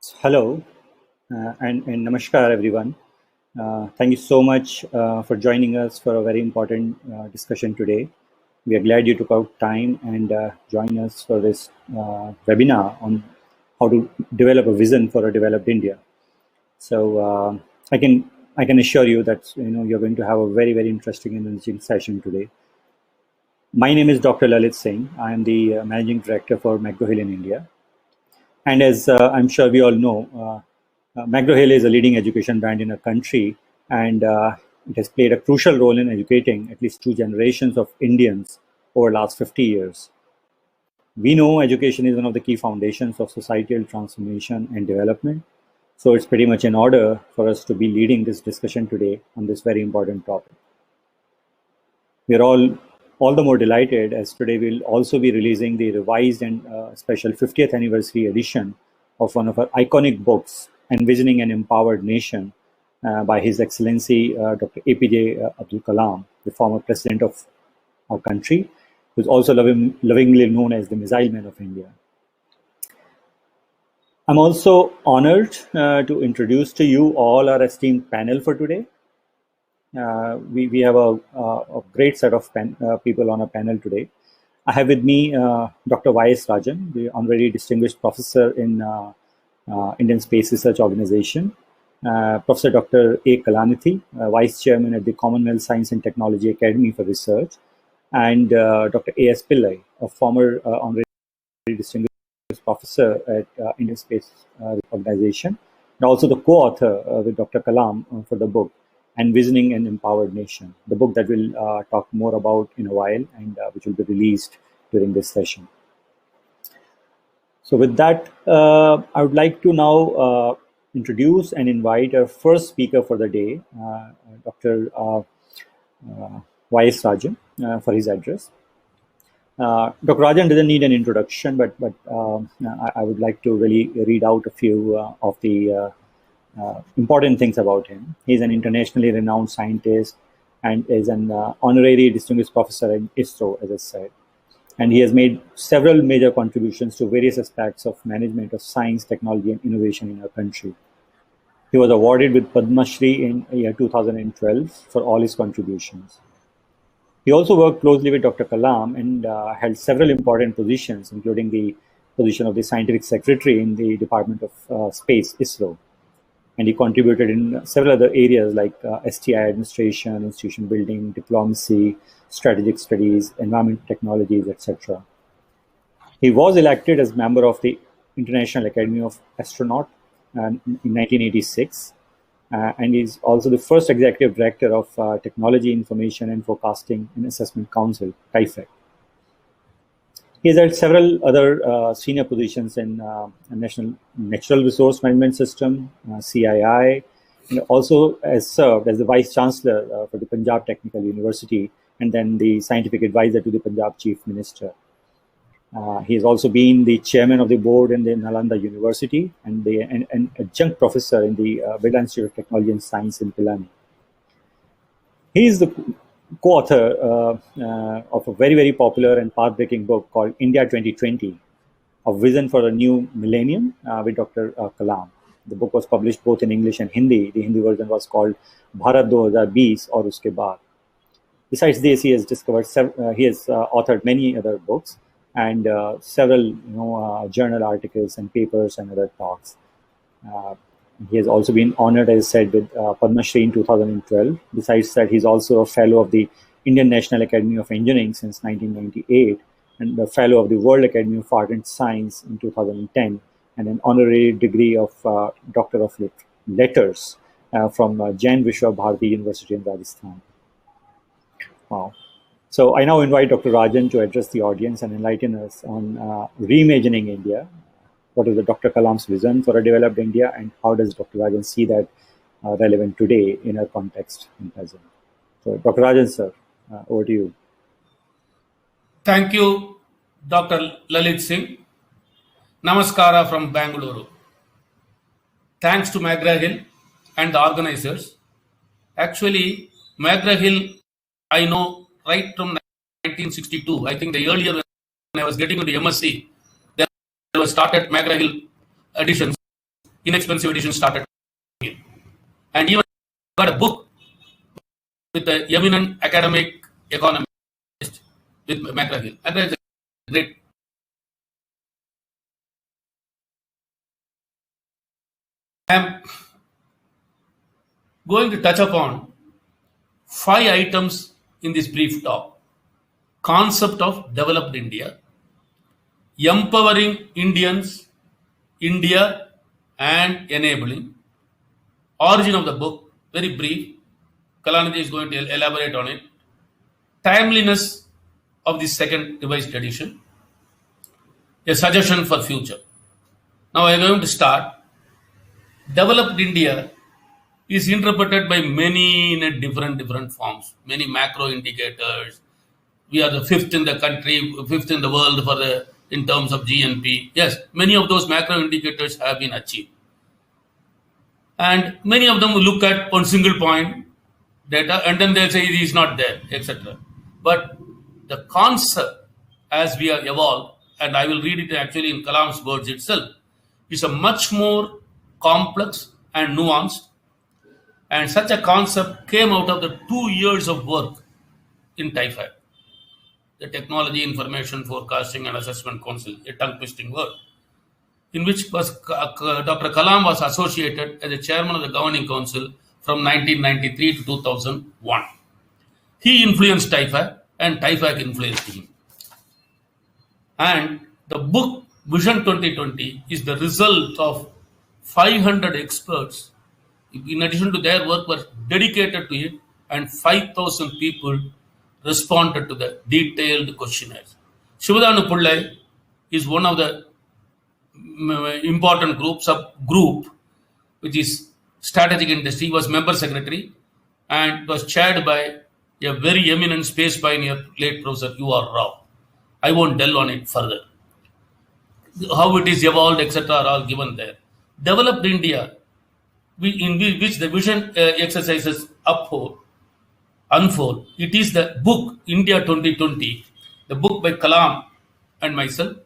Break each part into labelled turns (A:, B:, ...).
A: Hello and namaskar everyone. Thank you so much for joining us for a very important discussion today. We are glad you took out time and join us for this webinar on how to develop a vision for a developed India. So I can assure you that you're going to have a very interesting and enriching session today. My name is Dr. Lalit Singh. I am the managing director for McGraw Hill in India. And as I'm sure we all know, McGraw Hill is a leading education brand in our country, and it has played a crucial role in educating at least two generations of Indians over the last 50 years. We know education is one of the key foundations of societal transformation and development. So it's pretty much in order for us to be leading this discussion today on this very important topic. We're all the more delighted as today we'll also be releasing the revised and special 50th anniversary edition of one of our iconic books, Envisioning an Empowered Nation, by His Excellency Dr. APJ Abdul Kalam, the former president of our country, who's also lovingly known as the Missile Man of India. I'm also honored to introduce to you all our esteemed panel for today. We have a great set of people on our panel today. I have with me Dr. Y.S. Rajan, the Honorary Distinguished Professor in Indian Space Research Organization, Professor Dr. A. Kalanithy, Vice Chairman at the Commonwealth Science and Technology Academy for Research, and Dr. A.S. Pillai, a former Honorary Distinguished Professor at Indian Space Organization, and also the co-author with Dr. Kalam for the book, Envisioning an Empowered Nation, the book that we'll talk more about in a while and which will be released during this session. So with that, I would like to now introduce and invite our first speaker for the day, Dr. Y.S. Rajan, for his address. Dr. Rajan doesn't need an introduction, but I would like to really read out a few of the important things about him. He's an internationally renowned scientist and is an honorary distinguished professor in ISRO, as I said. And he has made several major contributions to various aspects of management of science, technology, and innovation in our country. He was awarded with Padma Shri in year 2012 for all his contributions. He also worked closely with Dr. Kalam and held several important positions, including the position of the scientific secretary in the Department of Space, ISRO. And he contributed in several other areas like STI administration, institution building, diplomacy, strategic studies, environmental technologies, etc. He was elected as member of the International Academy of Astronaut in 1986, and he's also the first executive director of Technology, Information and Forecasting and Assessment Council, TIFAC. He has held several other senior positions in National Natural Resource Management System, CII, and also has served as the Vice Chancellor for the Punjab Technical University and then the Scientific Advisor to the Punjab Chief Minister. He has also been the Chairman of the Board in the Nalanda University and an Adjunct Professor in the Birla Institute of Technology and Science in Pilani. He is the co-author of a very popular and path-breaking book called India 2020, A Vision for a New Millennium with Dr. Kalam. The book was published both in English and Hindi. The Hindi version was called Bharat 2020 or Uske Baad. Besides this, he has authored many other books and several journal articles and papers and other talks. He has also been honored, as I said, with Padma Shri in 2012. Besides that, he's also a fellow of the Indian National Academy of Engineering since 1998 and a fellow of the World Academy of Art and Science in 2010 and an honorary degree of Doctor of Letters from Jain Vishwa Bharati University in Rajasthan. Wow. So I now invite Dr. Rajan to address the audience and enlighten us on reimagining India. What is the Dr. Kalam's vision for a developed India, and how does Dr. Rajan see that relevant today in our context and present? So, Dr. Rajan, sir, over to you.
B: Thank you, Dr. Lalit Singh. Namaskara from Bangalore. Thanks to McGraw Hill and the organizers. Actually, McGraw Hill, I know right from 1962. I think the earlier when I was getting into MSc, there was started McGraw Hill editions. inexpensive edition started. And even got a book with the eminent academic economist with McGraw-Hill. McGraw is a great. I am going to touch upon 5 items in this brief talk. Concept of developed India, empowering Indians, India and enabling. Origin of the book, very brief. Kalanidhi is going to elaborate on it. Timeliness of the second revised edition. A suggestion for future. Now I am going to start. Developed India is interpreted by many in a different forms. Many macro indicators. We are the 5th in the country, 5th in the world in terms of GNP. Yes, many of those macro indicators have been achieved. And many of them will look at one single point data and then they'll say it is not there, etc. But the concept as we have evolved, and I will read it actually in Kalam's words itself, is a much more complex and nuanced. And such a concept came out of the 2 years of work in TIFAC, the Technology Information Forecasting and Assessment Council, a tongue-twisting word, in which Dr. Kalam was associated as the chairman of the governing council from 1993 to 2001. He influenced TIFAC and TIFAC influenced him. And the book Vision 2020 is the result of 500 experts. In addition to their work, were dedicated to it, and 5,000 people responded to the detailed questionnaires. Shivadanu Pullai is one of the important subgroup, which is strategic industry. He was member secretary and was chaired by a very eminent space pioneer, late Professor U.R. Rao. I won't delve on it further. How it is evolved, etc., are all given there. Developed India, in which the vision exercises unfold. It is the book India 2020, the book by Kalam and myself.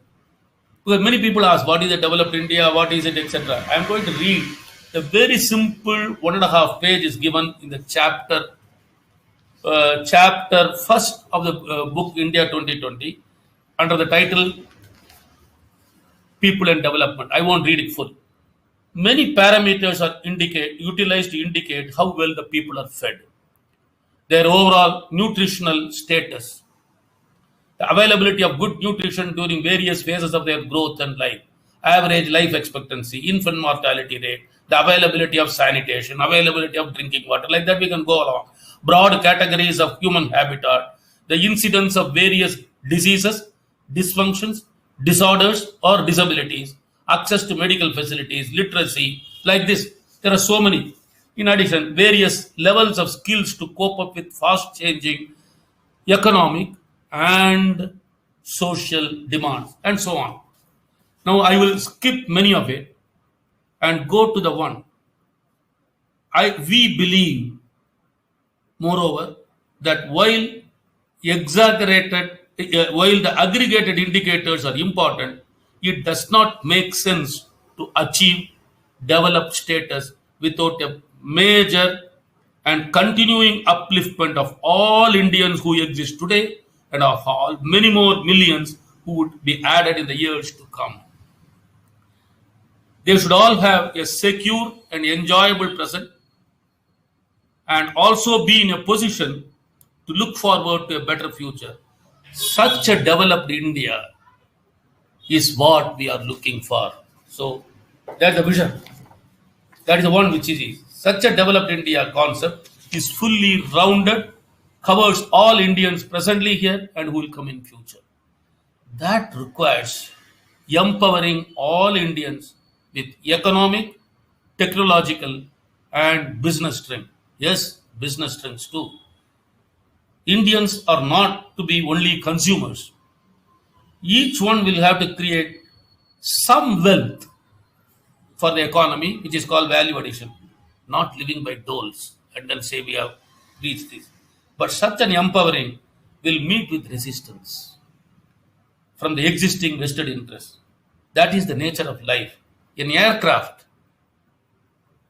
B: Because many people ask, what is the developed India, what is it, etc. I am going to read the very simple 1.5 pages given in the chapter first of the book India 2020 under the title People and Development. I won't read it full. Many parameters are utilized to indicate how well the people are fed, their overall nutritional status, the availability of good nutrition during various phases of their growth and life, average life expectancy, infant mortality rate, the availability of sanitation, availability of drinking water. Like that we can go along. Broad categories of human habitat, the incidence of various diseases, dysfunctions, disorders or disabilities, access to medical facilities, literacy, like this. There are so many. In addition, various levels of skills to cope up with fast-changing economic and social demands, and so on. Now, I will skip many of it and go to the one. We believe, moreover, that while the aggregated indicators are important, it does not make sense to achieve developed status without a major and continuing upliftment of all Indians who exist today and of all many more millions who would be added in the years to come. They should all have a secure and enjoyable present and also be in a position to look forward to a better future. Such a developed India is what we are looking for. So that's the vision. That is the one which is such a developed India concept is fully rounded, covers all Indians presently here and who will come in future. That requires empowering all Indians with economic, technological and business strength. Yes, business strengths too. Indians are not to be only consumers. Each one will have to create some wealth for the economy, which is called value addition, not living by doles and then say we have reached this. But such an empowering will meet with resistance from the existing vested interests. That is the nature of life. An aircraft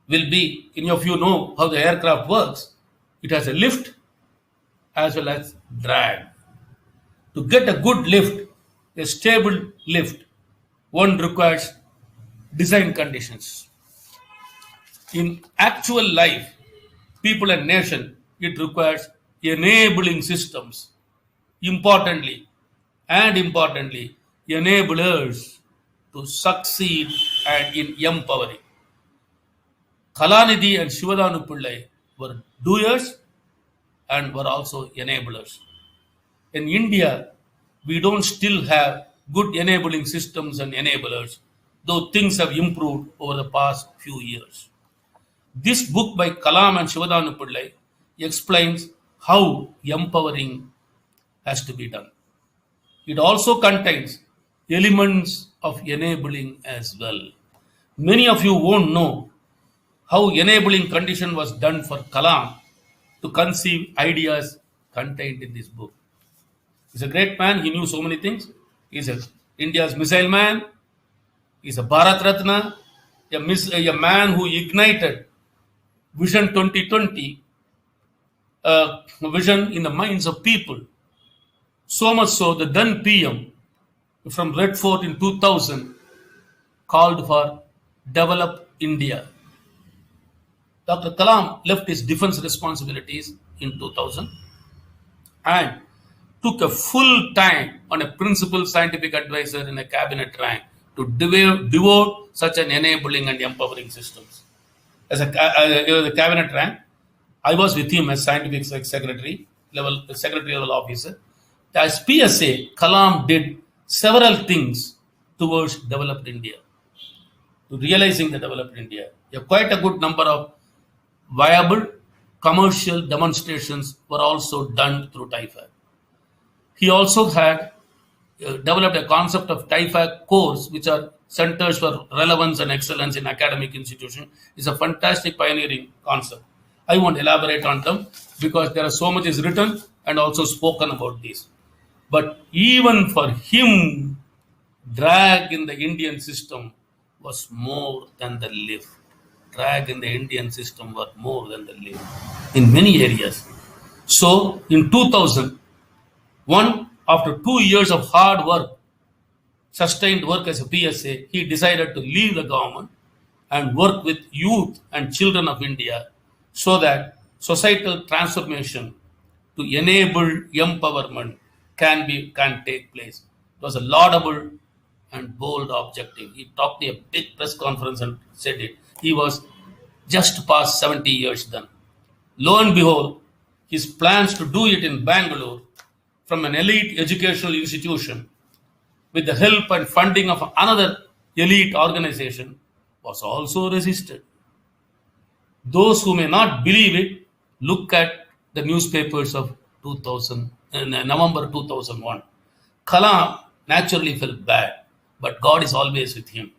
B: will be, if you know how the aircraft works, it has a lift as well as drag. To get a good lift, a stable lift, one requires design conditions. In actual life, people and nation, it requires enabling systems. Importantly, enablers to succeed and in empowering. Kalanidhi and Shivadanu Pillai were doers and were also enablers. In India, we don't still have good enabling systems and enablers, though things have improved over the past few years. This book by Kalam and Shivadanu Pillai explains how empowering has to be done. It also contains elements of enabling as well. Many of you won't know how enabling condition was done for Kalam to conceive ideas contained in this book. He's a great man. He knew so many things. He's India's missile man. He's a Bharat Ratna, a man who ignited Vision 2020, vision in the minds of people. So much so, the then PM from Red Fort in 2000 called for Develop India. Dr. Kalam left his defense responsibilities in 2000 and took a full time on a principal scientific advisor in a cabinet rank to devote such an enabling and empowering systems. As a cabinet rank, I was with him as scientific secretary level officer. As PSA, Kalam did several things towards developed India, to realizing the developed India. Quite a good number of viable commercial demonstrations were also done through TIFAC. He also had developed a concept of TIFAC cores, which are Centers for Relevance and Excellence in Academic Institutions. It's a fantastic pioneering concept. I won't elaborate on them because there are so much is written and also spoken about this. But even for him, drag in the Indian system was more than the lift. Drag in the Indian system was more than the lift in many areas. So in 2001, after 2 years of hard work, sustained work as a PSA, he decided to leave the government and work with youth and children of India so that societal transformation to enable empowerment can take place. It was a laudable and bold objective. He talked to a big press conference and said it. He was just past 70 years then. Lo and behold, his plans to do it in Bangalore from an elite educational institution with the help and funding of another elite organization was also resisted. Those who may not believe it, look at the newspapers of November 2001. Kalam naturally felt bad, but God is always with him.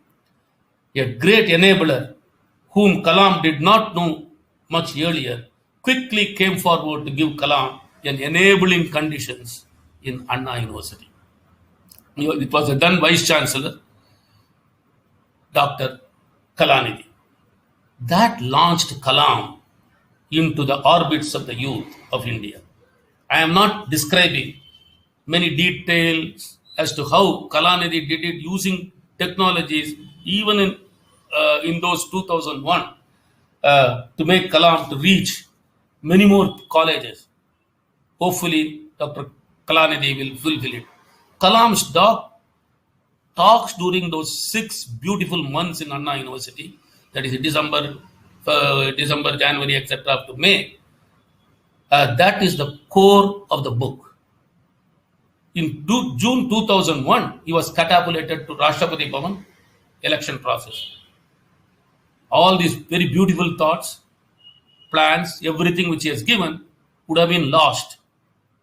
B: A great enabler whom Kalam did not know much earlier quickly came forward to give Kalam an enabling conditions in Anna University. It was the then Vice Chancellor, Dr. Kalanidhi. That launched Kalam into the orbits of the youth of India. I am not describing many details as to how Kalanidhi did it using technologies, even in those 2001, to make Kalam to reach many more colleges. Hopefully, Dr. Kalanidhi will fulfill it. Kalam's talks during those 6 beautiful months in Anna University, that is December, January, etc., up to May, that is the core of the book. In June 2001, he was catapulted to Rashtrapati Bhavan election process. All these very beautiful thoughts, plans, everything which he has given would have been lost.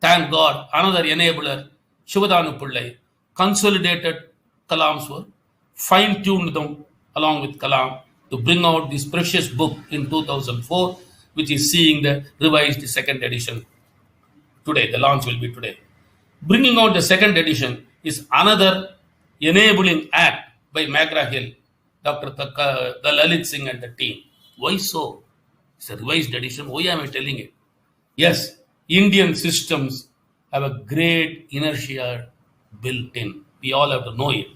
B: Thank God, another enabler, Shivadanu Pillai, consolidated Kalam's work, fine-tuned them along with Kalam to bring out this precious book in 2004, which is seeing the revised second edition today. The launch will be today. Bringing out the second edition is another enabling act by McGraw-Hill, Dr. Lalit Singh and the team. Why so? It's a revised edition. Why am I telling it? Yes, Indian systems have a great inertia built in. We all have to know it.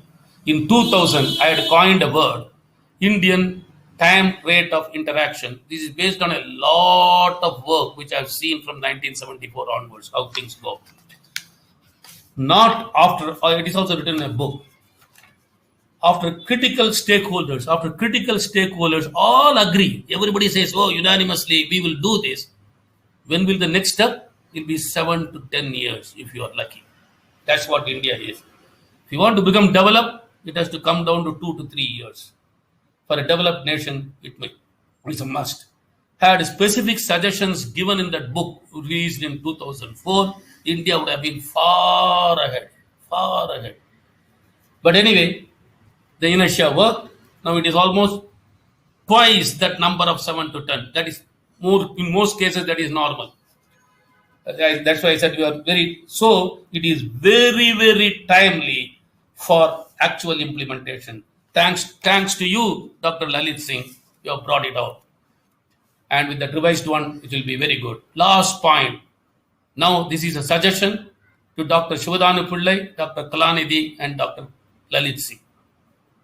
B: In 2000, I had coined a word, Indian time rate of interaction. This is based on a lot of work which I've seen from 1974 onwards, how things go. Not after, it is also written in a book. After critical stakeholders all agree, everybody says, oh, unanimously, we will do this. When will the next step? It will be 7 to 10 years if you are lucky. That's what India is. If you want to become developed, it has to come down to 2 to 3 years. For a developed nation, it's a must. Had specific suggestions given in that book released in 2004, India would have been far ahead. But anyway, the inertia worked. Now it is almost twice that number of 7 to 10. That is more, in most cases, that is normal. That's why I said so it is very, very timely for actual implementation. Thanks to you, Dr. Lalit Singh, you have brought it out. And with the revised one, it will be very good. Last point. Now, this is a suggestion to Dr. Shivadanu Pillai, Dr. Kalanidhi, and Dr. Lalit Singh.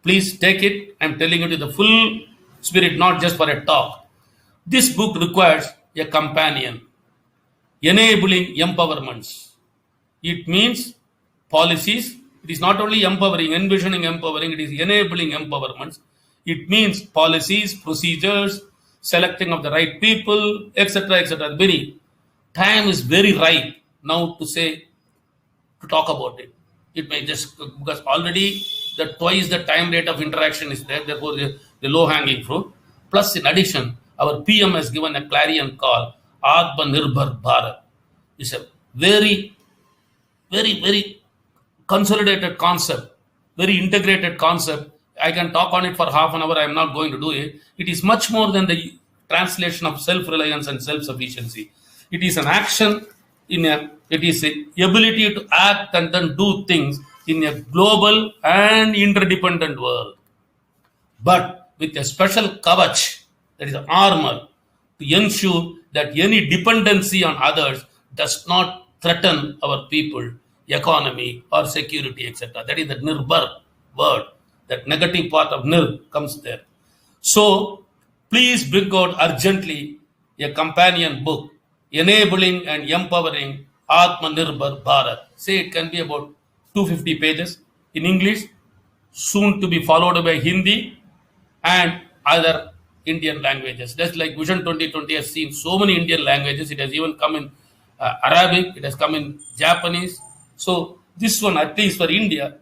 B: Please take it. I'm telling you to the full spirit, not just for a talk. This book requires a companion. Enabling empowerments. It means policies. It is not only empowering, envisioning empowering, it is enabling empowerments. It means policies, procedures, selecting of the right people, etc., etc. Time is very right now to talk about it. It may just, because already twice the time rate of interaction is there, therefore the low-hanging fruit. Plus, in addition, our PM has given a clarion call, Atmanirbhar Bharat. It's a very, very, very consolidated concept, very integrated concept. I can talk on it for half an hour. I am not going to do it. It is much more than the translation of self-reliance and self-sufficiency. It is an action it is the ability to act and then do things in a global and interdependent world. But with a special kavach, that is armor, to ensure that any dependency on others does not threaten our people, economy, or security, etc. That is the nirbhar word. That negative part of nir comes there. So, please bring out urgently a companion book, Enabling and Empowering Atmanirbhar Bharat. Say it can be about 250 pages in English, soon to be followed by Hindi and other Indian languages. Just like Vision 2020 has seen so many Indian languages, it has even come in Arabic, it has come in Japanese. So this one, at least for India,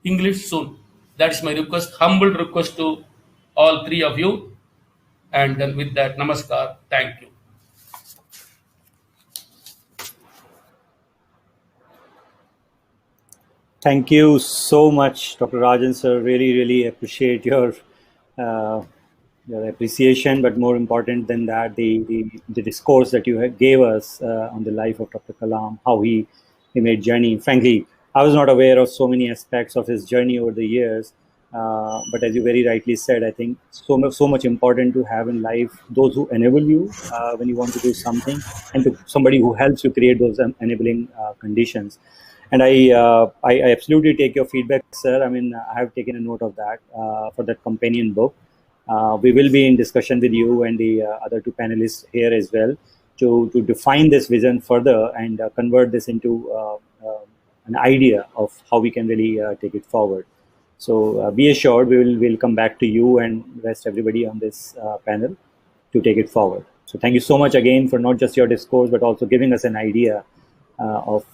B: English soon. That is my request, humble request to all three of you. And then with that, namaskar, thank you.
A: Thank you so much, Dr. Rajan sir. Really, really appreciate your appreciation, but more important than that, the discourse that you gave us on the life of Dr. Kalam, how he made journey. Frankly, I was not aware of so many aspects of his journey over the years. But as you very rightly said, I think so much important to have in life those who enable you when you want to do something, and to somebody who helps you create those enabling conditions. And I absolutely take your feedback, sir. I mean, I have taken a note of that for that companion book. We will be in discussion with you and the other two panelists here as well to define this vision further and convert this into an idea of how we can really take it forward. So be assured, we'll come back to you and rest everybody on this panel to take it forward. So thank you so much again for not just your discourse, but also giving us an idea of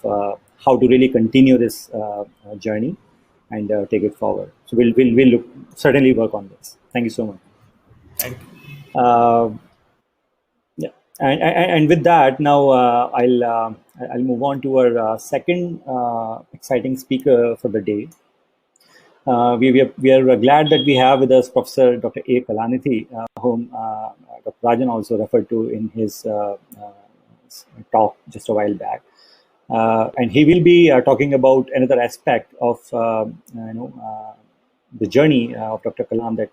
A: how to really continue this journey and take it forward. So we'll certainly work on this. Thank you so much.
B: Thank you.
A: Yeah, and with that, now I'll move on to our second exciting speaker for the day. We are glad that we have with us Professor Dr. A. Kalanidhi, whom Dr. Rajan also referred to in his talk just a while back. And he will be talking about another aspect of the journey of Dr. Kalam that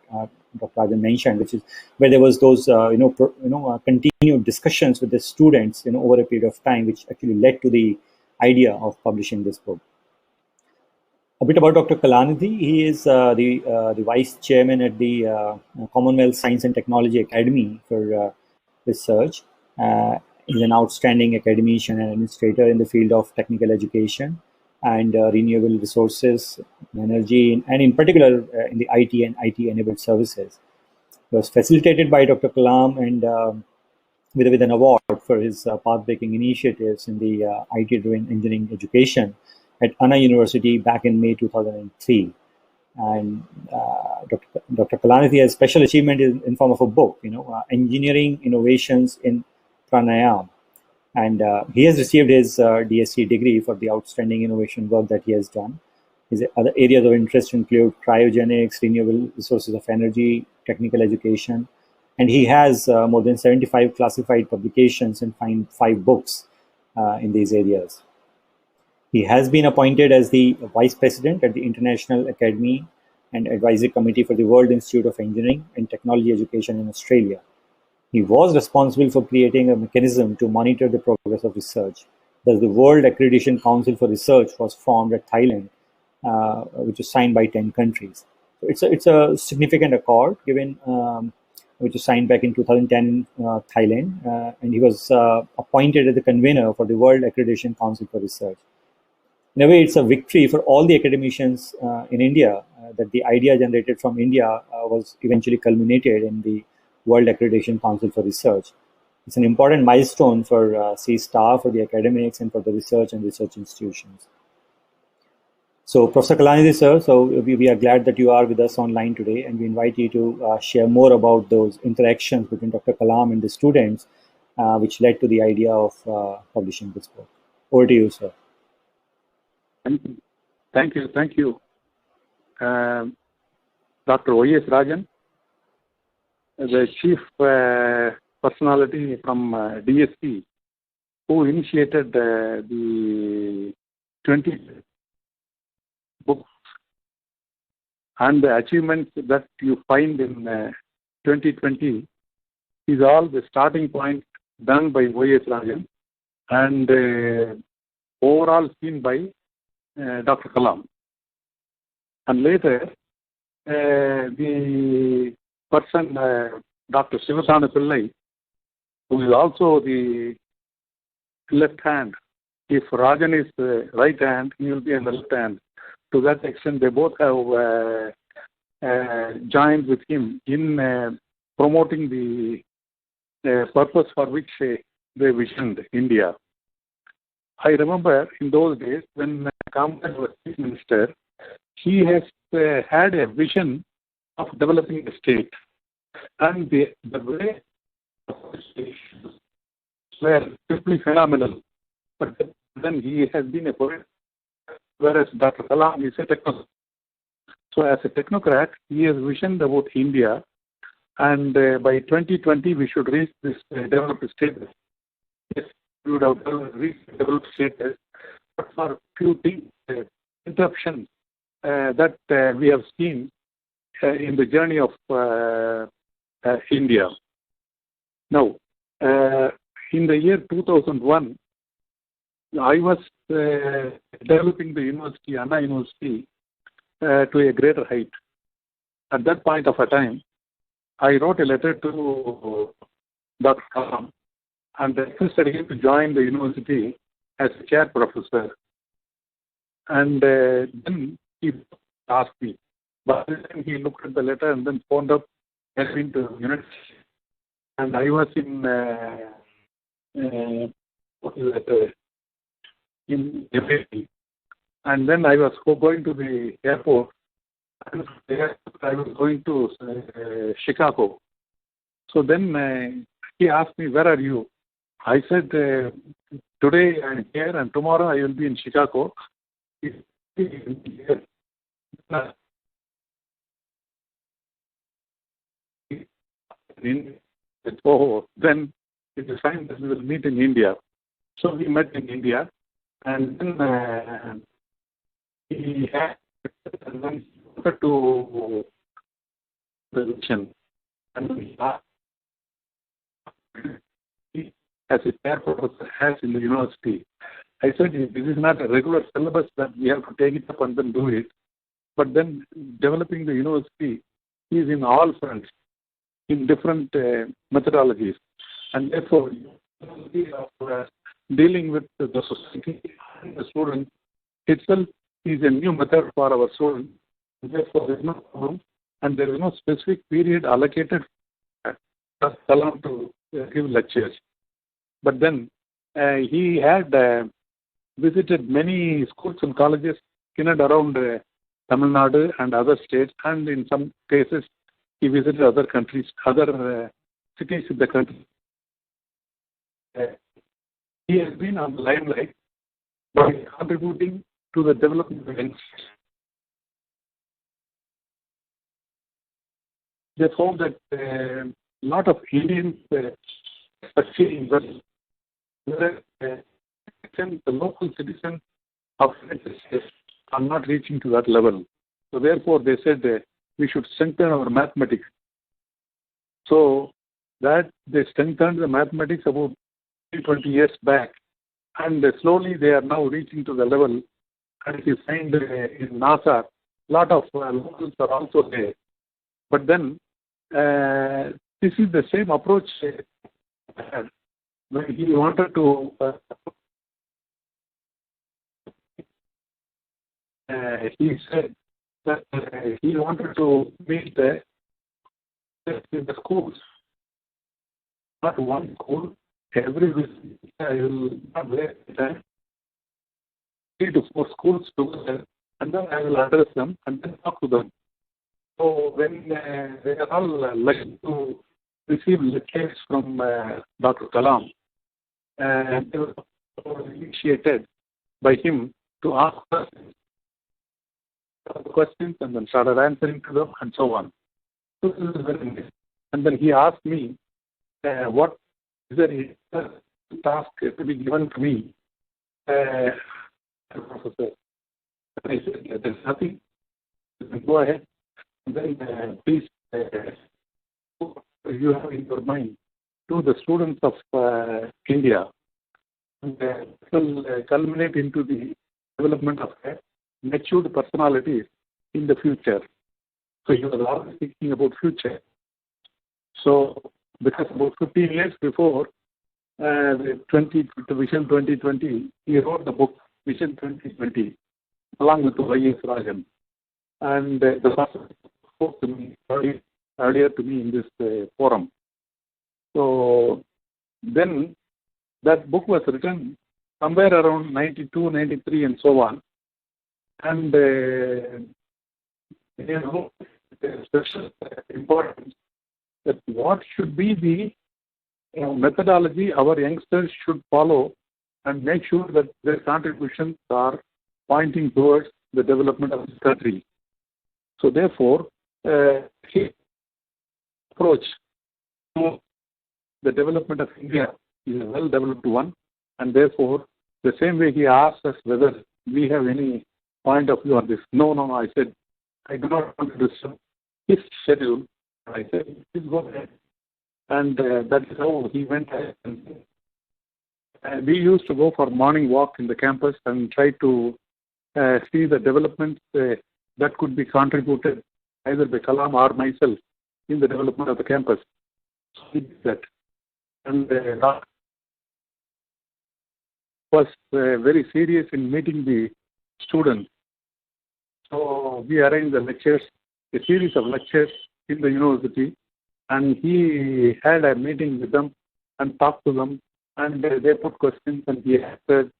A: Dr. Rajan mentioned, which is where there was those continued discussions with the students over a period of time, which actually led to the idea of publishing this book. A bit about Dr. Kalanidhi. He is the vice chairman at the Commonwealth Science and Technology Academy for research. He's an outstanding academician and administrator in the field of technical education and renewable resources, energy, and in particular in the IT and IT-enabled services. It was facilitated by Dr. Kalam and with an award for his path-breaking initiatives in the IT-driven engineering education at Anna University back in May 2003. And Dr. Kalanidhi has special achievement in form of a book, Engineering Innovations in Pranayam. And he has received his DSc degree for the outstanding innovation work that he has done. His other areas of interest include cryogenics, renewable resources of energy, technical education, and he has more than 75 classified publications and 5 books in these areas. He has been appointed as the Vice President at the International Academy and Advisory Committee for the World Institute of Engineering and Technology Education in Australia. He was responsible for creating a mechanism to monitor the progress of research. Thus, the World Accreditation Council for Research was formed at Thailand, which is signed by 10 countries. So it's a significant accord given, which was signed back in 2010 in Thailand, and he was appointed as the convener for the World Accreditation Council for Research. In a way, it's a victory for all the academicians in India that the idea generated from India was eventually culminated in the World Accreditation Council for Research. It's an important milestone for C-STAR, for the academics, and for the research and research institutions. So, Professor Kalanidhi, sir, so we are glad that you are with us online today, and we invite you to share more about those interactions between Dr. Kalam and the students, which led to the idea of publishing this book. Over to you, sir.
C: Thank you. Dr. Y.S. Rajan, the chief personality from DSP, who initiated the 20 books and the achievements that you find in 2020 is all the starting point done by Y.S. Rajan and overall seen by Dr. Kalam. And later, the person, Dr. Sivathana Pillai, who is also the left hand. If Rajan is the right hand, he will be on the left hand. To that extent, they both have joined with him in promoting the purpose for which they visioned India. I remember in those days when Kamran was chief minister, he has had a vision of developing the state, and the way were simply phenomenal. But then he has been a poet, whereas Dr. Kalam is a technocrat. So as a technocrat, he has visioned about India, and by 2020 we should reach this developed status. Yes, we would have reached developed status, but for a few things, interruptions that we have seen in the journey of India. Now, in the year 2001, I was developing the university, Anna University, to a greater height. At that point of a time, I wrote a letter to Dr. Kalam and requested him to join the university as a chair professor. And then he asked me. But then he looked at the letter and then phoned up and went to university. And I was in in Nepal. And then I was going to the airport. And there I was going to Chicago. So then he asked me, "Where are you?" I said, "Today I'm here and tomorrow I will be in Chicago." So then it is fine that we will meet in India. So we met in India, and then he had, and then wanted to the vision, and as a chair professor has in the university, I said this is not a regular syllabus that we have to take it up and then do it, but then developing the university is in all fronts, in different methodologies, and therefore dealing with the society and the students itself is a new method for our students. Therefore, there is no problem, and there is no specific period allocated for Kalam to give lectures. But then he had visited many schools and colleges in and around Tamil Nadu and other states, and in some cases he visited other countries, other cities in the country. He has been on the limelight by contributing to the development of youngsters. They found that a lot of Indians succeeding well, whereas the local citizens of United States are not reaching to that level. So therefore, they said we should strengthen our mathematics. So that they strengthened the mathematics about 20 years back, and slowly they are now reaching to the level. And if you find in NASA, a lot of locals are also there. But then this is the same approach when he wanted to he said that he wanted to meet in the schools, not one school, every visit. I will not waste time. 3 to 4 schools together, and then I will address them and then talk to them. So when they are all lucky to receive lectures from Dr. Kalam, they were initiated by him to ask questions and then started answering to them and so on. So this is very nice. And then he asked me, what is the task to be given to me, professor? And I said, there's nothing. You can go ahead. And then please, you have in your mind to the students of India, and will culminate into the development of matured personalities in the future. So he was always thinking about future. So because about 15 years before the Vision 2020, he wrote the book Vision 2020 along with Y.S. Rajan. And the person spoke to me earlier to me in this forum. So then that book was written somewhere around 92, 93 and so on. And special importance that what should be the methodology our youngsters should follow and make sure that their contributions are pointing towards the development of the country. So therefore, his approach to the development of India is a well-developed one, and therefore, the same way he asked us whether we have any point of view on this. No, I said, I do not want to disturb his schedule. I said, please go ahead. And that is how he went ahead. And we used to go for morning walk in the campus and try to see the developments that could be contributed either by Kalam or myself in the development of the campus. So we did that. And was very serious in meeting the students. So we arranged the lectures, a series of lectures in the university, and he had a meeting with them and talked to them, and they put questions and he answered.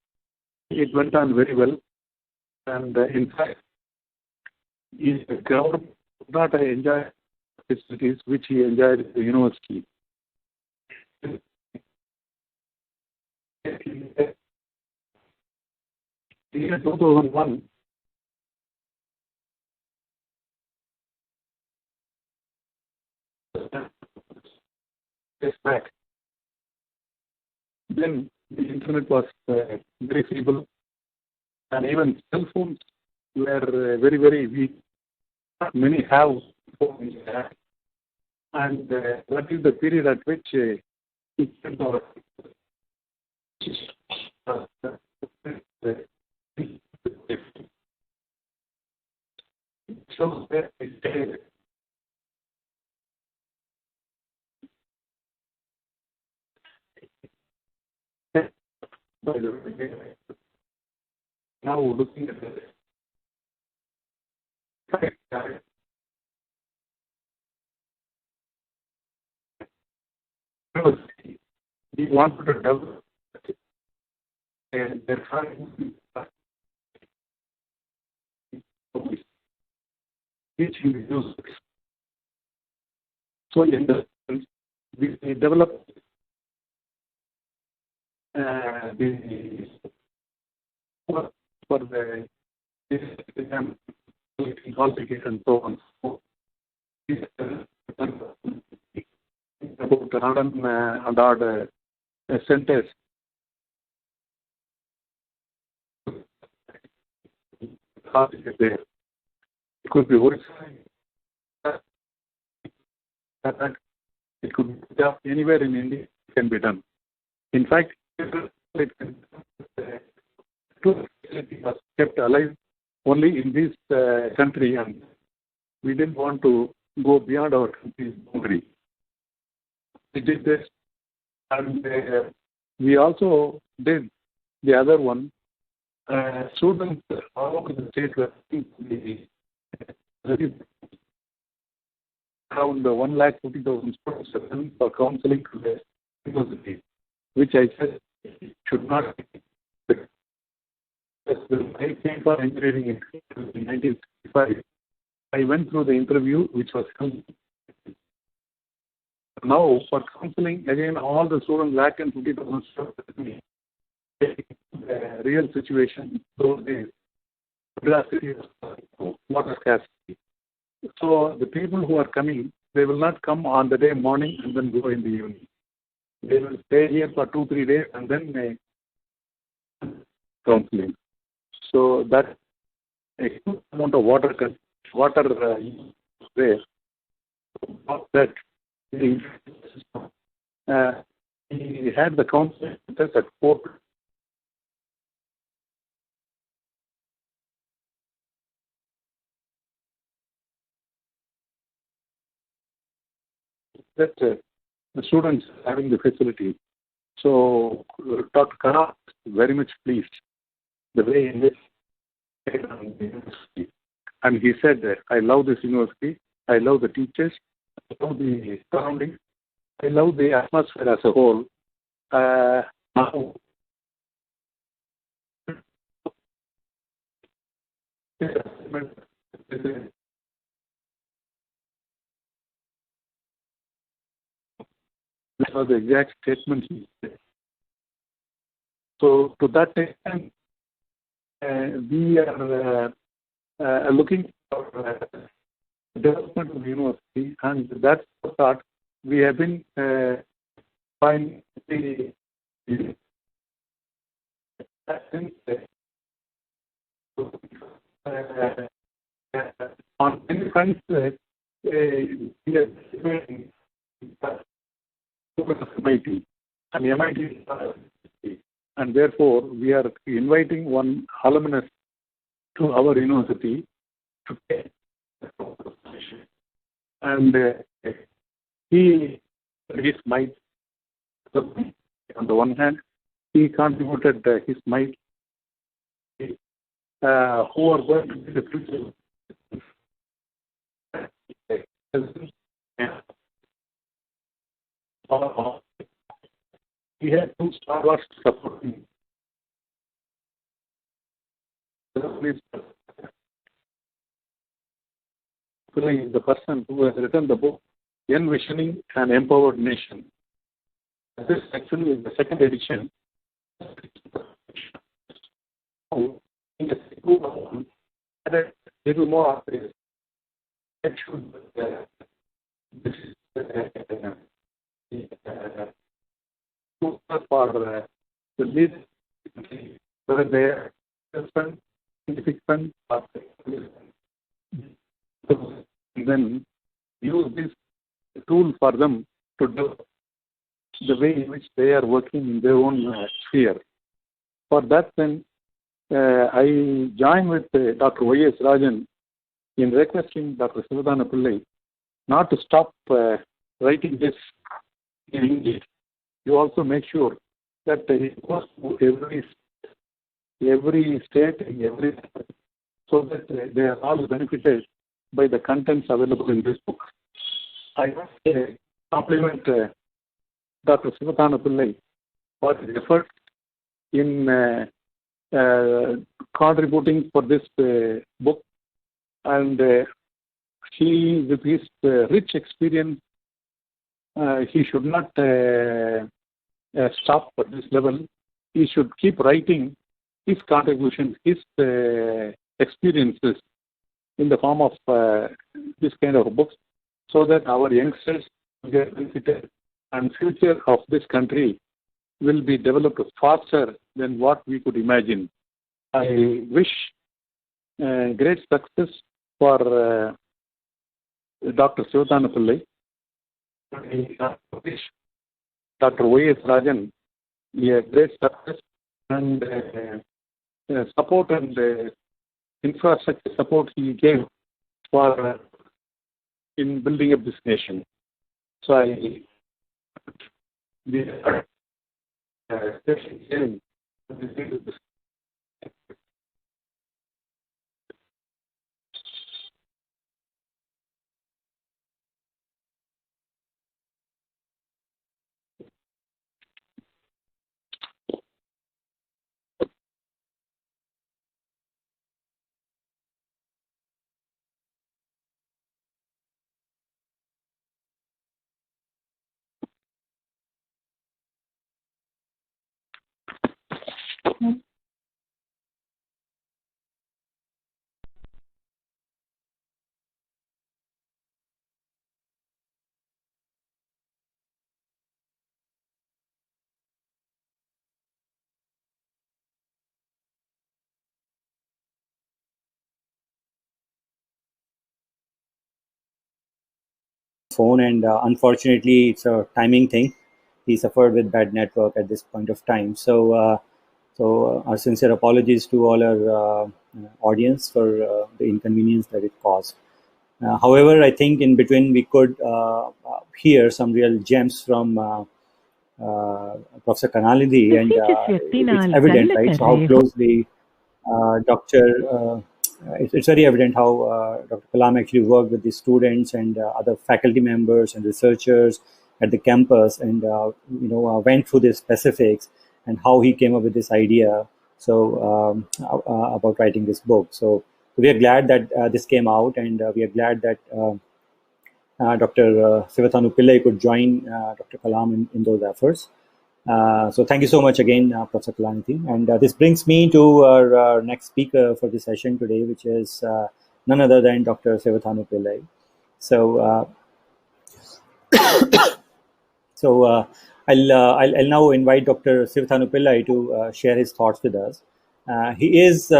C: It went on very well, and in fact, the government could not enjoy facilities which he enjoyed at the university. In 2001, back. Then the internet was very feeble, and even cell phones were very, very weak. not many have phone in their hand. And that is the period at which he came over. So that is by the way, now looking at the he wanted to develop and they're trying to teaching the users. So in the we developed the for the exam qualification and so on. About 100 centers there. It could be original. It could be anywhere in India. It can be done. In fact, it can was kept alive only in this country, and we didn't want to go beyond our country's boundary. We did this, and we also did the other one. Students all over the state were around 1,40,000 students for counseling to the university, which I said should not be. I came for engineering in 1965. I went through the interview, which was held. Now, for counseling, again, all the students, 1,50,000 students, the real situation those days, water scarcity. So, the people who are coming, they will not come on the day morning and then go in the evening. They will stay here for 2-3 days and then counseling. So, that a huge amount of water there. That he had the counseling at 4. That the students having the facility. So Dr. Kara is very much pleased the way in which he came on the university. And he said that I love this university, I love the teachers, I love the surroundings, I love the atmosphere as a whole. Now, that was the exact statement he said. So, to that extent, we are looking for development of the university, and that's the start. We have been finding on many fronts, we are developing MIT, and MIT, and therefore we are inviting one alumnus to our university to take and he his might. On the one hand, he contributed his might. Who are going to be the future? He had 2 Star Wars to support him. Is the person who has written the book Envisioning an Empowered Nation. This actually is the 2nd edition. In the second one, added a little more of this. This is for the lead, whether they are scientific fund or and then use this tool for them to do the way in which they are working in their own sphere. For that, then, I join with Dr. Y.S. Rajan in requesting Dr. Sivathana Pillai not to stop writing this in English. You also make sure that it goes to every state, every so that they are all benefited by the contents available in this book. I must compliment Dr. Sivathana Pillai for his effort in contributing for this book, and he, with his rich experience, he should not stop at this level. He should keep writing his contributions, his experiences in the form of this kind of books, so that our youngsters will get benefited and future of this country will be developed faster than what we could imagine. I wish great success for Dr. Sivathana Pillai. I wish Dr. Y.S. Rajan a great success and support and infrastructure support he gave for in building up this nation. So I
A: phone, and unfortunately, it's a timing thing. He suffered with bad network at this point of time. So our sincere apologies to all our audience for the inconvenience that it caused. However, I think in between we could hear some real gems from Professor Karunanidhi, and it's evident, right? So how closely it's very evident how Dr. Kalam actually worked with the students and other faculty members and researchers at the campus, and went through the specifics and how he came up with this idea. So about writing this book. So we are glad that this came out, and we are glad that Dr. Sivathana Pillai could join Dr. Kalam in those efforts. So thank you so much again, Professor Karunanidhi. And this brings me to our next speaker for this session today, which is none other than Dr. Sivathana Pillai. So I'll now invite Dr. Sivathana Pillai to share his thoughts with us. He is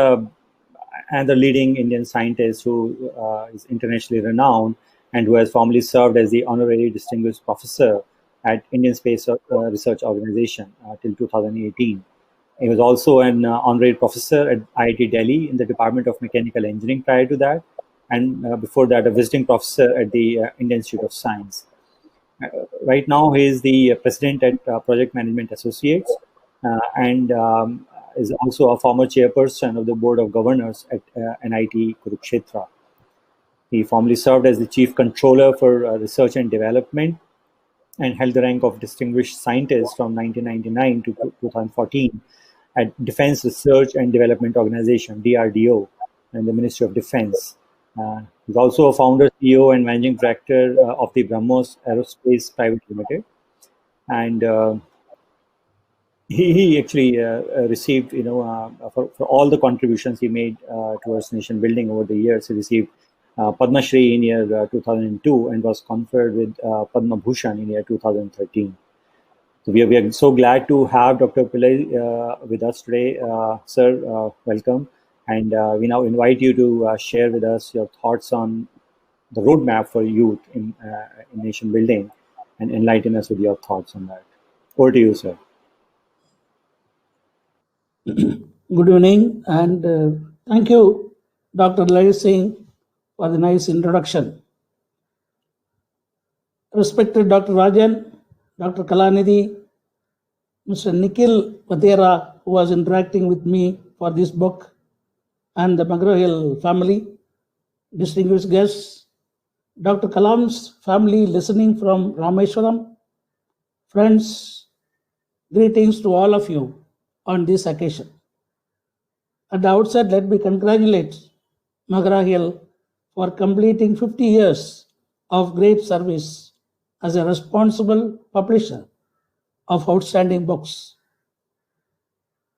A: another leading Indian scientist who is internationally renowned and who has formerly served as the Honorary Distinguished Professor at Indian Space Research Organization till 2018. He was also an Honorary Professor at IIT Delhi in the Department of Mechanical Engineering prior to that, and before that a visiting professor at the Indian Institute of Science. Right now he is the President at Project Management Associates and is also a former chairperson of the Board of Governors at NIT Kurukshetra. He formerly served as the Chief Controller for Research and Development and held the rank of Distinguished Scientist from 1999 to 2014 at Defense Research and Development Organization, DRDO, and the Ministry of Defense. He's also a founder, CEO, and managing director of the BrahMos Aerospace Private Limited. And he actually received, for all the contributions he made towards nation building over the years, he received Padma Shri in year 2002 and was conferred with Padma Bhushan in year 2013. So we are so glad to have Dr. Pillai with us today. Sir, welcome. And we now invite you to share with us your thoughts on the roadmap for youth in nation building, and enlighten us with your thoughts on that. Over to you, sir.
D: Good evening, and thank you, Dr. Lalit Singh, for the nice introduction. Respected Dr. Rajan, Dr. Kalanidhi, Mr. Nikhil Vatera, who was interacting with me for this book, and the McGraw-Hill family, distinguished guests, Dr. Kalam's family listening from Rameshwaram, friends, greetings to all of you on this occasion. At the outset, let me congratulate McGraw-Hill for completing 50 years of great service as a responsible publisher of outstanding books.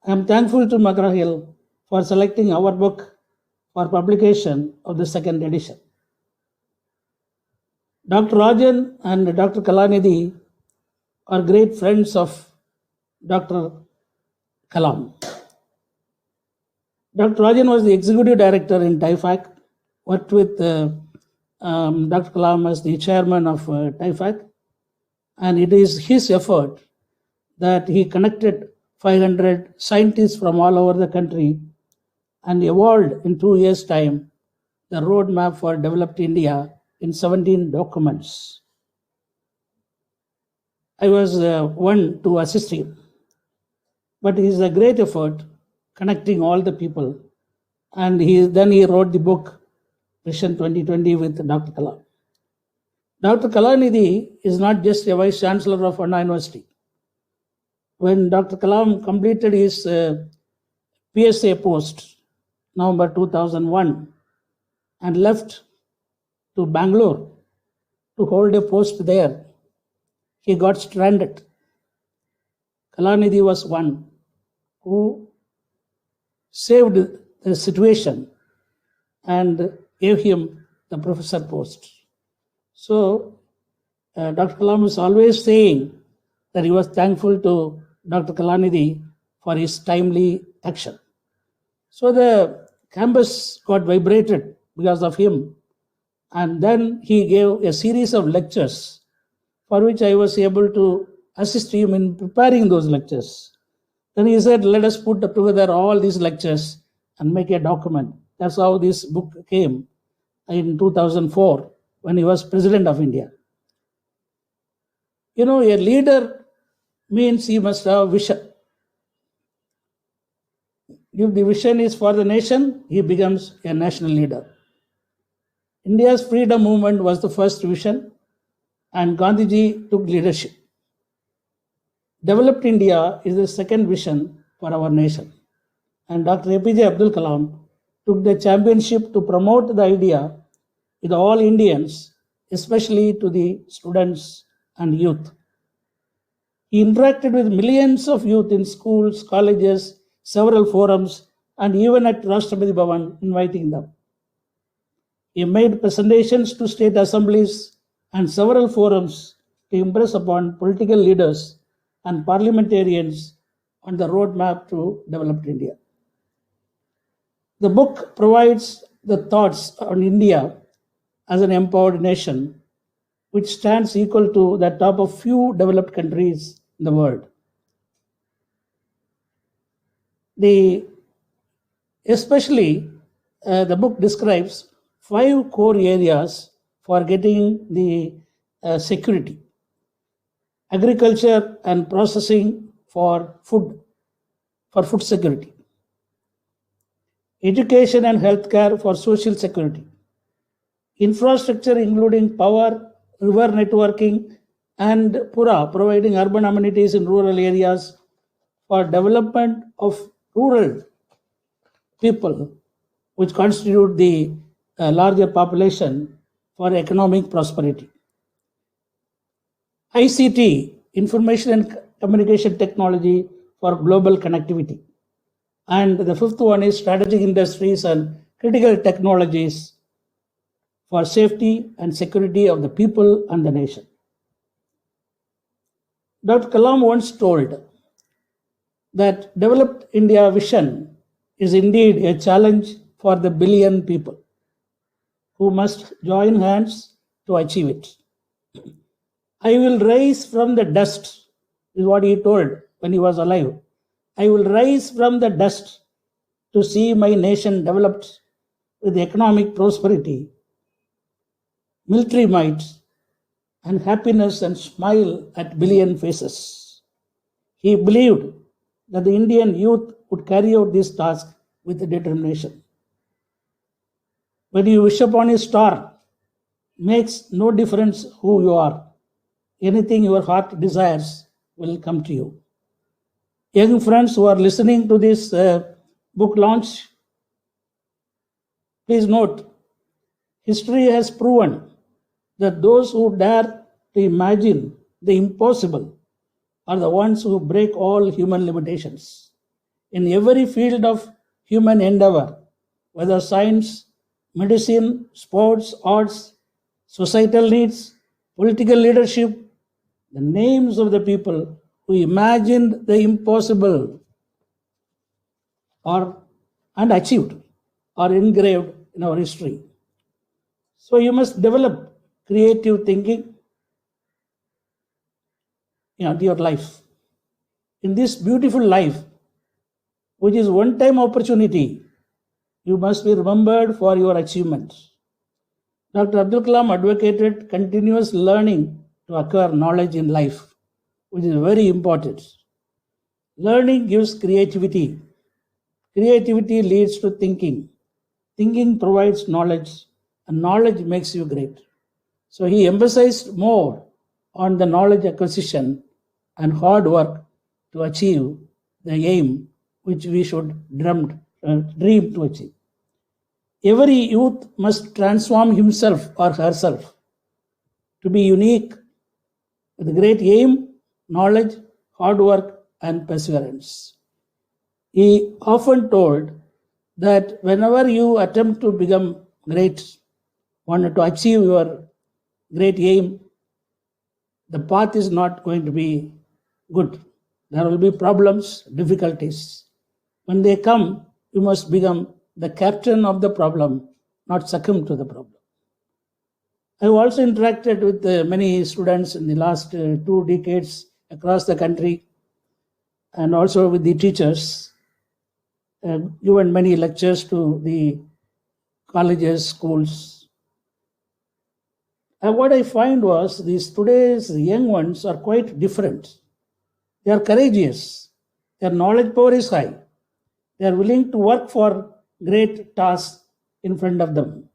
D: I am thankful to McGraw-Hill for selecting our book for publication of the second edition. Dr. Rajan and Dr. Kalanidhi are great friends of Dr. Kalam. Dr. Rajan was the executive director in TIFAC, worked with Dr. Kalam as the chairman of TIFAC, and it is his effort that he connected 500 scientists from all over the country and evolved in 2 years' time the roadmap for developed India in 17 documents. I was one to assist him, but it is a great effort connecting all the people, and then he wrote the book Vision 2020 with Dr. Kalam. Dr. Kalanidhi is not just a vice chancellor of Anna University. When Dr. Kalam completed his PSA post, November 2001, and left to Bangalore to hold a post there, he got stranded. Kalanidhi was one who saved the situation and gave him the professor post. So Dr. Kalam is always saying that he was thankful to Dr. Kalanidhi for his timely action. So the campus got vibrated because of him, and then he gave a series of lectures for which I was able to assist him in preparing those lectures. Then he said, let us put together all these lectures and make a document. That's how this book came in 2004 when he was President of India. You know, a leader means he must have vision. If the vision is for the nation, he becomes a national leader. India's freedom movement was the first vision, and Gandhiji took leadership. Developed India is the second vision for our nation, and Dr. APJ Abdul Kalam took the championship to promote the idea with all Indians, especially to the students and youth. He interacted with millions of youth in schools, colleges, several forums, and even at Rashtrapati Bhavan, inviting them. He made presentations to state assemblies and several forums to impress upon political leaders and parliamentarians on the roadmap to developed India. The book provides the thoughts on India as an empowered nation, which stands equal to the top of few developed countries in the world. Especially, the book describes 5 core areas for getting the security: agriculture and processing for food security, education and healthcare for social security, infrastructure including power, river networking, and Pura, providing urban amenities in rural areas for development of rural people, which constitute the larger population, for economic prosperity. ICT, information and communication technology, for global connectivity. And the 5th one is strategic industries and critical technologies for safety and security of the people and the nation. Dr. Kalam once told that developed India vision is indeed a challenge for the billion people who must join hands to achieve it. I will rise from the dust, is what he told when he was alive. I will rise from the dust to see my nation developed with economic prosperity, military might, and happiness and smile at billion faces. He believed that the Indian youth would carry out this task with determination. When you wish upon a star, makes no difference who you are. Anything your heart desires will come to you. Young friends who are listening to this book launch, please note, history has proven that those who dare to imagine the impossible are the ones who break all human limitations. In every field of human endeavor, whether science, medicine, sports, arts, societal needs, political leadership, the names of the people who imagined the impossible are and achieved are engraved in our history. So you must develop creative thinking into your life. In this beautiful life, which is one-time opportunity, you must be remembered for your achievements. Dr. Abdul Kalam advocated continuous learning to acquire knowledge in life, which is very important. Learning gives creativity. Creativity leads to thinking. Thinking provides knowledge, and knowledge makes you great. So he emphasized more on the knowledge acquisition and hard work to achieve the aim which we should dream to achieve. Every youth must transform himself or herself to be unique with great aim, knowledge, hard work, and perseverance. He often told that whenever you attempt to become great, want to achieve your great aim, the path is not going to be good. There will be problems, difficulties. When they come, you must become the captain of the problem, not succumb to the problem. I have also interacted with many students in the last 2 decades across the country, and also with the teachers, given many lectures to the colleges, schools. And what I find was these today's young ones are quite different. They are courageous. Their knowledge power is high. They are willing to work for great tasks in front of them.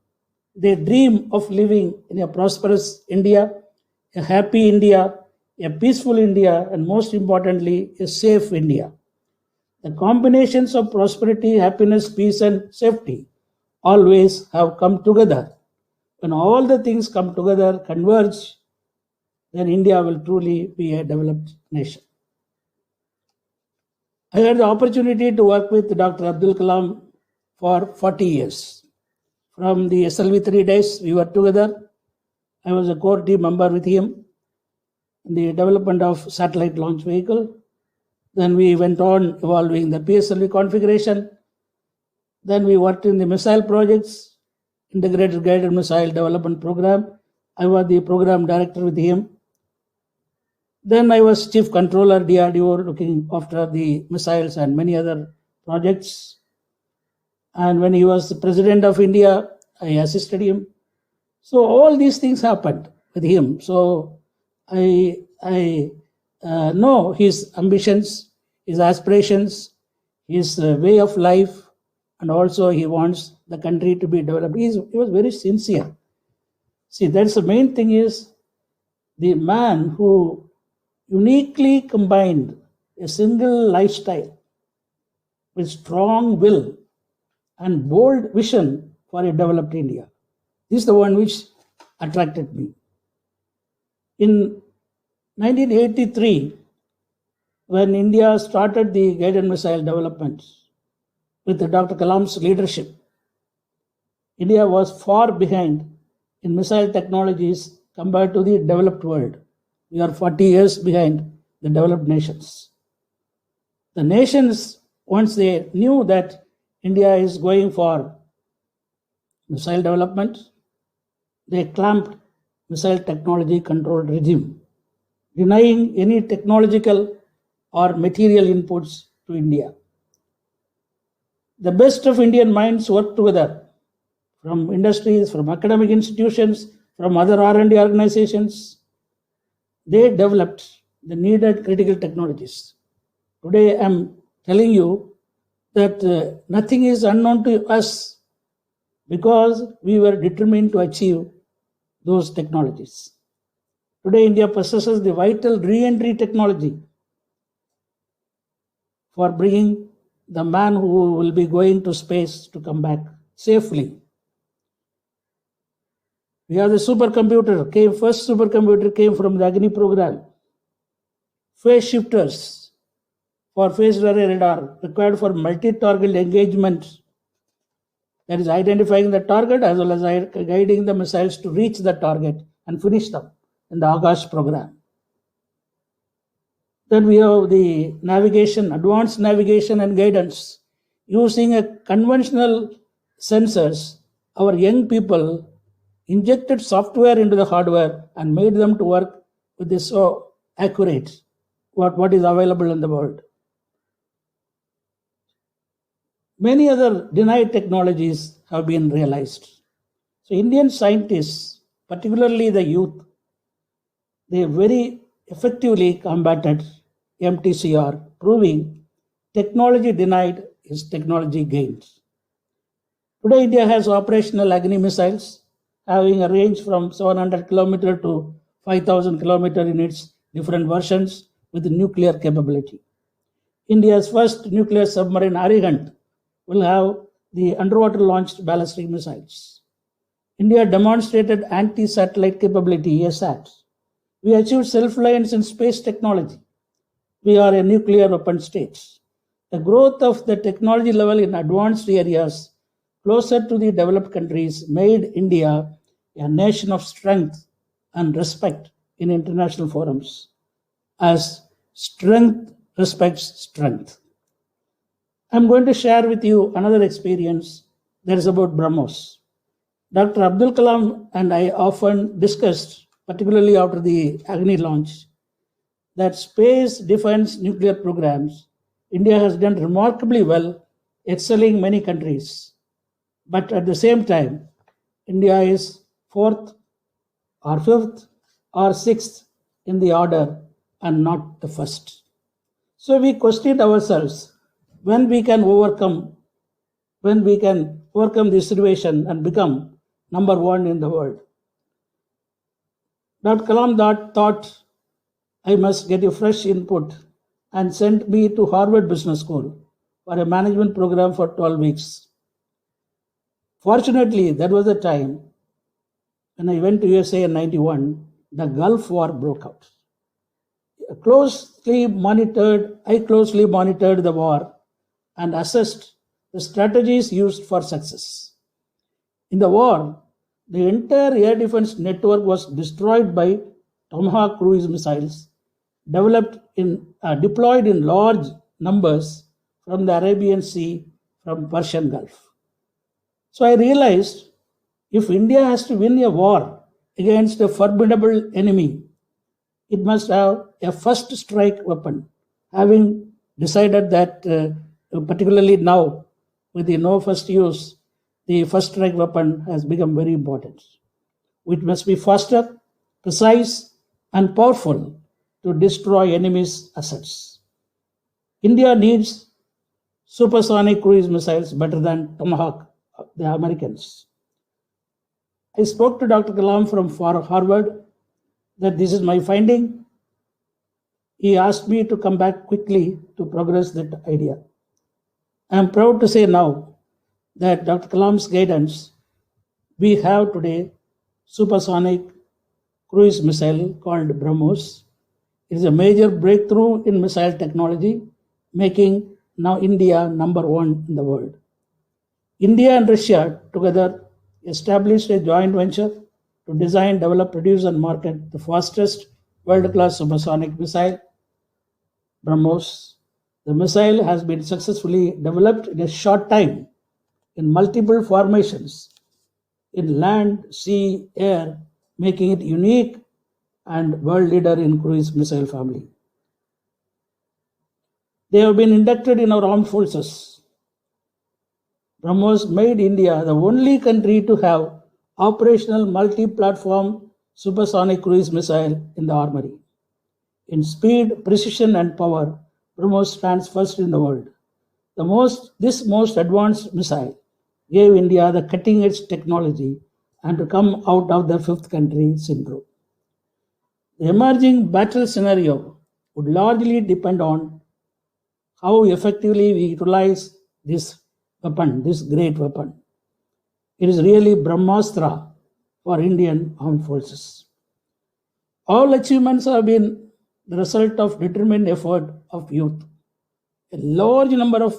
D: They dream of living in a prosperous India, a happy India, a peaceful India, and most importantly, a safe India. The combinations of prosperity, happiness, peace, and safety always have come together. When all the things come together, converge, then India will truly be a developed nation. I had the opportunity to work with Dr. Abdul Kalam for 40 years. From the SLV3 days, we were together. I was a core team member with him in the development of satellite launch vehicle. Then we went on evolving the PSLV configuration. Then we worked in the missile projects, Integrated Guided Missile Development Program. I was the program director with him. Then I was chief controller, DRDO, looking after the missiles and many other projects. And when he was the president of India, I assisted him. So all these things happened with him. So I know his ambitions, his aspirations, his way of life, and also he wants the country to be developed. He was very sincere. See, that's the main thing, is the man who uniquely combined a single lifestyle with strong will and bold vision for a developed India. This is the one which attracted me. In 1983, when India started the guided missile development with Dr. Kalam's leadership, India was far behind in missile technologies compared to the developed world. We are 40 years behind the developed nations. The nations, once they knew that India is going for missile development, they clamped missile technology control regime, denying any technological or material inputs to India. The best of Indian minds worked together from industries, from academic institutions, from other R&D organizations. They developed the needed critical technologies. Today, I'm telling you that nothing is unknown to us because we were determined to achieve those technologies. Today, India possesses the vital re-entry technology for bringing the man who will be going to space to come back safely. We have the supercomputer. First supercomputer came from the Agni program. Phase shifters for phased array radar required for multi-target engagement, that is identifying the target as well as guiding the missiles to reach the target and finish them in the Akash program. Then we have the navigation, advanced navigation and guidance. Using a conventional sensors, our young people injected software into the hardware and made them to work with this so accurate what is available in the world. Many other denied technologies have been realized. So Indian scientists, particularly the youth, they very effectively combated MTCR, proving technology denied is technology gained. Today, India has operational Agni missiles having a range from 700 km to 5,000 km in its different versions with nuclear capability. India's first nuclear submarine Arihant will have the underwater launched ballistic missiles. India demonstrated anti-satellite capability, ASAT. We achieved self-reliance in space technology. We are a nuclear weapon state. The growth of the technology level in advanced areas closer to the developed countries made India a nation of strength and respect in international forums, as strength respects strength. I'm going to share with you another experience that is about BrahMos. Dr. Abdul Kalam and I often discussed, particularly after the Agni launch, that space, defense, nuclear programs, India has done remarkably well, excelling many countries. But at the same time, India is fourth or fifth or sixth in the order and not the first. So we questioned ourselves when we can overcome this situation and become number one in the world. Dr. Kalam thought I must get a fresh input and sent me to Harvard Business School for a management program for 12 weeks. Fortunately, that was the time when I went to USA in 91, the Gulf War broke out. I closely monitored the war and assessed the strategies used for success. In the war, the entire air defense network was destroyed by Tomahawk cruise missiles deployed in large numbers from the Arabian Sea, from Persian Gulf. So I realized if India has to win a war against a formidable enemy, it must have a first strike weapon. Having decided that, particularly now with the no first use, the first strike weapon has become very important. It must be faster, precise, and powerful to destroy enemy's assets. India needs supersonic cruise missiles better than Tomahawk, the Americans. I spoke to Dr. Kalam from Harvard that this is my finding. He asked me to come back quickly to progress that idea. I am proud to say now that Dr. Kalam's guidance, we have today supersonic cruise missile called BrahMos. It is a major breakthrough in missile technology, making now India number one in the world. India and Russia together established a joint venture to design, develop, produce, and market the fastest world-class supersonic missile, BrahMos. The missile has been successfully developed in a short time in multiple formations in land, sea, air, making it unique and world leader in cruise missile family. They have been inducted in our armed forces. BrahMos made India the only country to have operational multi-platform supersonic cruise missile in the armory. In speed, precision, and power, BrahMos stands first in the world. This most advanced missile gave India the cutting-edge technology and to come out of the fifth country syndrome. The emerging battle scenario would largely depend on how effectively we utilize this weapon, this great weapon. It is really Brahmastra for Indian armed forces. All achievements have been the result of determined effort of youth. A large number of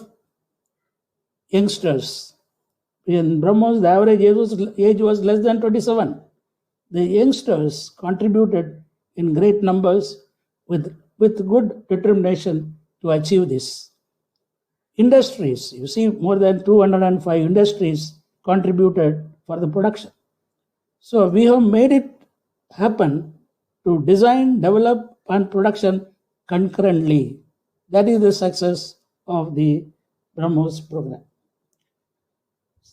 D: youngsters. In BrahMos, the average age was less than 27. The youngsters contributed in great numbers with good determination to achieve this. Industries, you see, more than 205 industries contributed for the production. So we have made it happen to design, develop, and production concurrently. That is the success of the BrahMos program.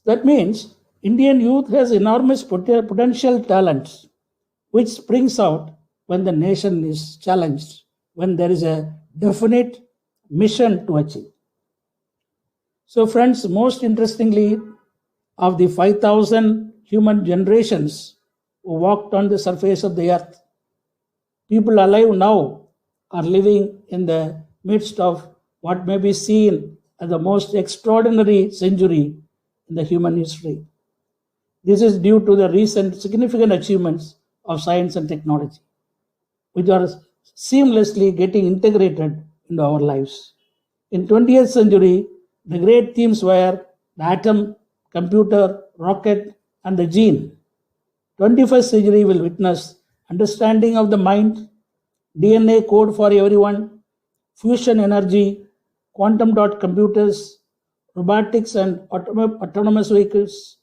D: That means Indian youth has enormous potential talents, which springs out when the nation is challenged, when there is a definite mission to achieve. So, friends, most interestingly, of the 5,000 human generations who walked on the surface of the earth, people alive now are living in the midst of what may be seen as the most extraordinary century in the human history. This is due to the recent significant achievements of science and technology, which are seamlessly getting integrated into our lives. In 20th century, the great themes were the atom, computer, rocket, and the gene. 21st century will witness understanding of the mind, DNA code for everyone, fusion energy, quantum dot computers, robotics and autonomous vehicles,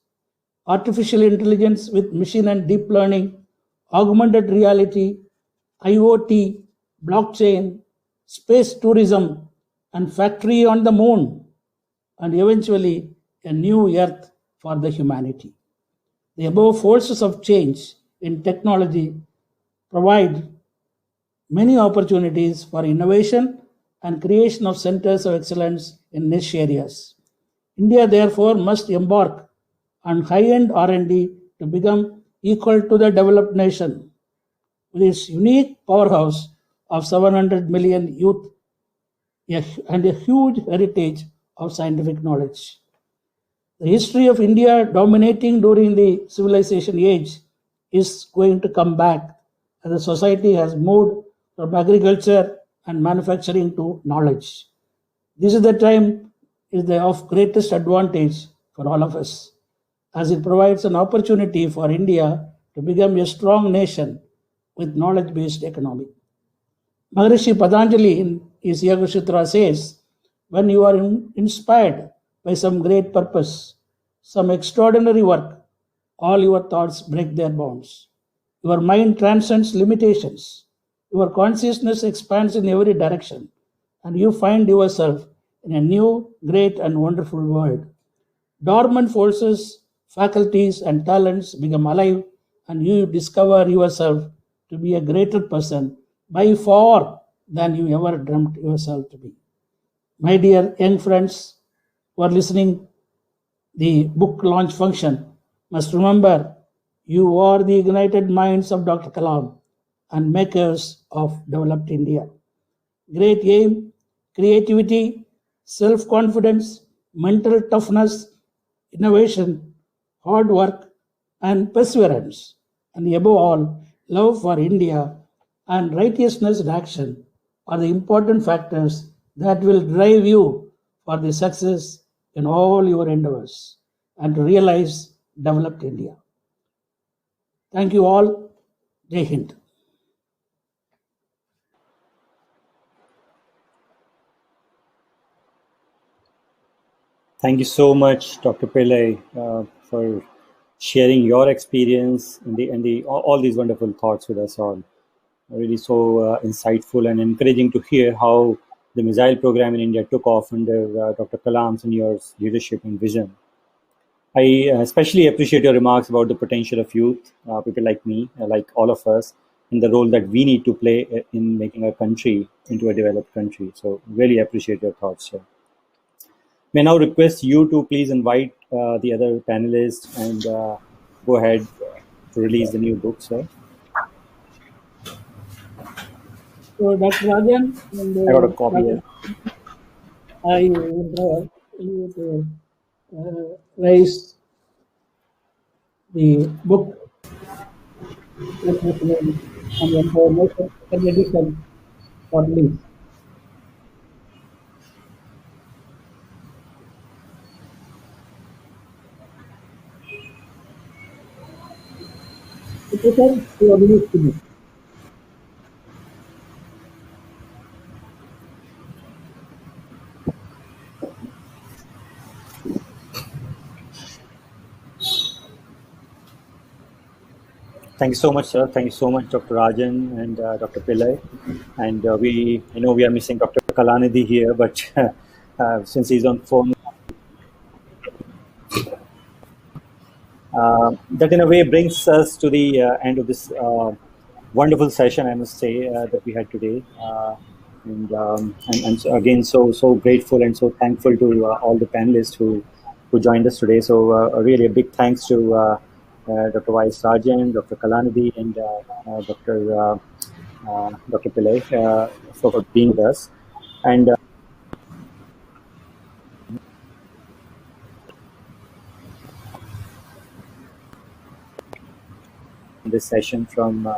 D: artificial intelligence with machine and deep learning, augmented reality, IoT, blockchain, space tourism, and factory on the moon, and eventually a new earth for the humanity. The above forces of change in technology provide many opportunities for innovation and creation of centers of excellence in niche areas. India therefore must embark on high-end R&D to become equal to the developed nation. With its unique powerhouse of 700 million youth and a huge heritage of scientific knowledge. The history of India dominating during the civilization age is going to come back as the society has moved from agriculture and manufacturing to knowledge. This is the time of greatest advantage for all of us, as it provides an opportunity for India to become a strong nation with knowledge-based economy. Maharishi Patanjali in his Yoga Sutra says, when you are inspired by some great purpose, some extraordinary work, all your thoughts break their bounds. Your mind transcends limitations. Your consciousness expands in every direction, and you find yourself in a new, great, and wonderful world. Dormant forces, faculties, and talents become alive, and you discover yourself to be a greater person by far than you ever dreamt yourself to be. My dear young friends who are listening the book launch function must remember you are the ignited minds of Dr. Kalam and makers of developed India. Great aim, creativity, self-confidence, mental toughness, innovation, hard work, and perseverance, and above all, love for India and righteousness in action are the important factors that will drive you for the success in all your endeavors and to realize developed India. Thank you all. Jai Hind.
A: Thank you so much, Dr. Pillai, for sharing your experience and all these wonderful thoughts with us all. Really so insightful and encouraging to hear how the missile program in India took off under Dr. Kalam's and your leadership and vision. I especially appreciate your remarks about the potential of youth, people like me, like all of us, and the role that we need to play in making our country into a developed country. So, really appreciate your thoughts, sir. May I now request you to please invite the other panelists and go ahead to release the new book, sir.
D: So, Dr. Rajan, and,
A: I got a copy here.
D: I would you to raise the book on the information second edition for release. Petition to release the book.
A: Thank you so much, sir. Thank you so much, Dr. Rajan and Dr. Pillai. And I know we are missing Dr. Kalanidhi here, but since he's on phone, that in a way brings us to the end of this wonderful session, I must say, that we had today. And so again, so grateful and so thankful to all the panelists who joined us today. So really a big thanks to Dr. Y. Rajan, Dr. Kalanidhi, and Dr. Pillai for being with us. And this session from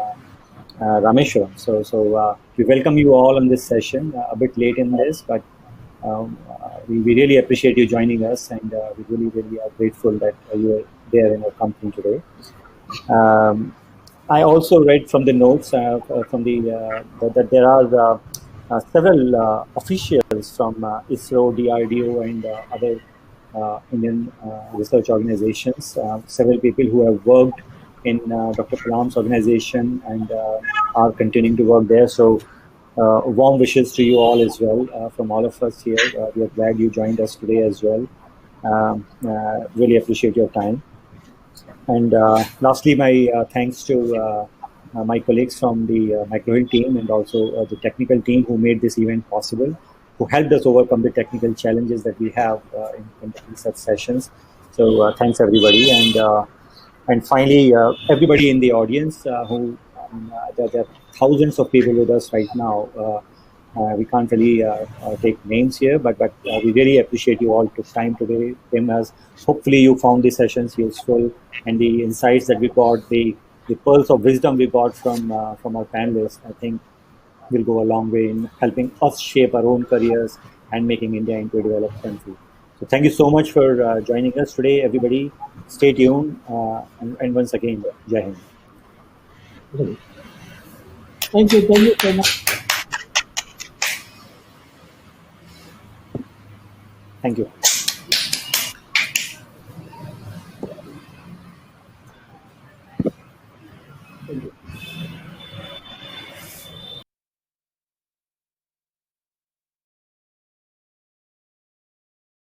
A: Rameshwaram. So we welcome you all on this session, a bit late in this, but we really appreciate you joining us, and we really are grateful that you are there in our company today. I also read from the notes that there are several officials from ISRO, DRDO, and other Indian research organizations, several people who have worked in Dr. Kalam's organization and are continuing to work there. So warm wishes to you all as well from all of us here. We are glad you joined us today as well. Really appreciate your time. And lastly, my thanks to my colleagues from the MicroHill team and also the technical team who made this event possible, who helped us overcome the technical challenges that we have in conducting such sessions. So thanks everybody. And finally, everybody in the audience who there are thousands of people with us right now. We can't really take names here, but we really appreciate you all took time today. As hopefully you found these sessions useful, and the insights that we got, the pearls of wisdom we got from our panelists, I think will go a long way in helping us shape our own careers and making India into a developed country. So thank you so much for joining us today, everybody. Stay tuned, and once again, Jai Hind.
D: Thank you so much.
A: Thank you.